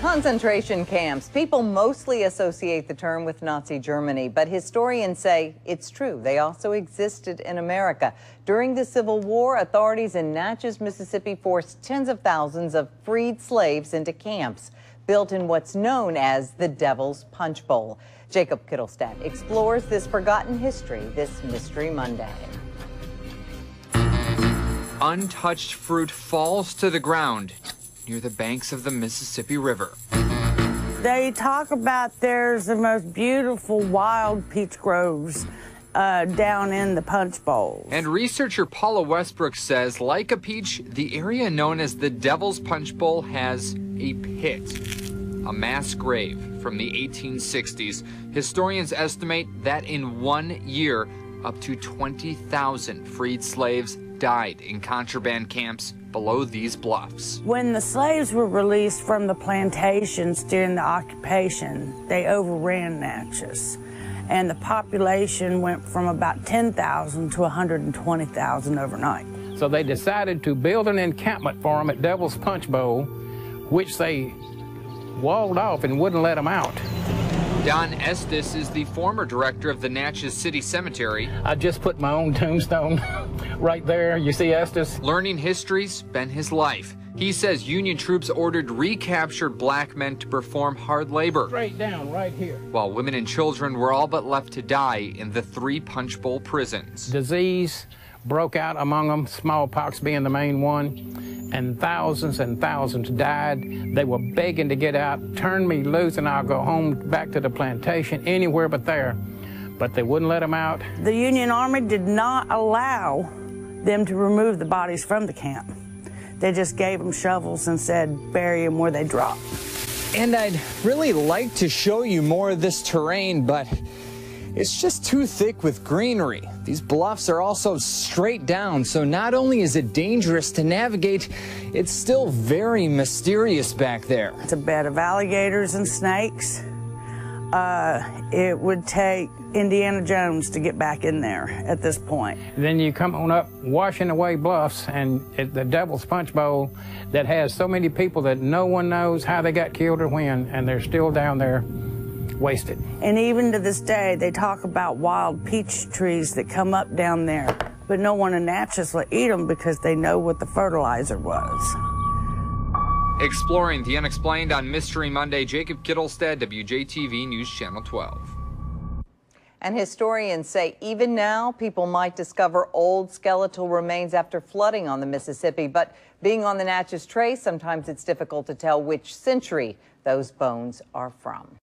Concentration camps. People mostly associate the term with Nazi Germany, but historians say it's true. They also existed in America. During the Civil War, authorities in Natchez, Mississippi forced tens of thousands of freed slaves into camps built in what's known as the Devil's Punch Bowl. Jacob Kittelstadt explores this forgotten history this Mystery Monday. Untouched fruit falls to the ground near the banks of the Mississippi River. They talk about there's the most beautiful wild peach groves down in the Punch Bowls. And researcher Paula Westbrook says, like a peach, the area known as the Devil's Punch Bowl has a pit, a mass grave from the 1860s. Historians estimate that in 1 year, up to 20,000 freed slaves died in contraband camps below these bluffs. When the slaves were released from the plantations during the occupation, they overran Natchez, and the population went from about 10,000 to 120,000 overnight. So they decided to build an encampment for them at Devil's Punch Bowl, which they walled off and wouldn't let them out. Don Estes is the former director of the Natchez City Cemetery. I just put my own tombstone right there. You see Estes? Learning history's been his life. He says Union troops ordered recaptured black men to perform hard labor. Straight down right here. While women and children were all but left to die in the 3 Punch Bowl prisons. Disease broke out among them, smallpox being the main one, and thousands died. They were begging to get out, turn me loose and I'll go home back to the plantation, anywhere but there. But they wouldn't let them out. The Union Army did not allow them to remove the bodies from the camp. They just gave them shovels and said, bury them where they drop. And I'd really like to show you more of this terrain, but it's just too thick with greenery. These bluffs are also straight down, so not only is it dangerous to navigate, it's still very mysterious back there. It's a bed of alligators and snakes. It would take Indiana Jones to get back in there at this point. Then you come on up washing away bluffs, and at the Devil's Punch Bowl that has so many people that no one knows how they got killed or when, and they're still down there wasted. And even to this day, they talk about wild peach trees that come up down there, but no one in Natchez will eat them because they know what the fertilizer was. Exploring the unexplained on Mystery Monday, Jacob Kittelstadt, WJTV News Channel 12. And historians say even now, people might discover old skeletal remains after flooding on the Mississippi. But being on the Natchez Trace, sometimes it's difficult to tell which century those bones are from.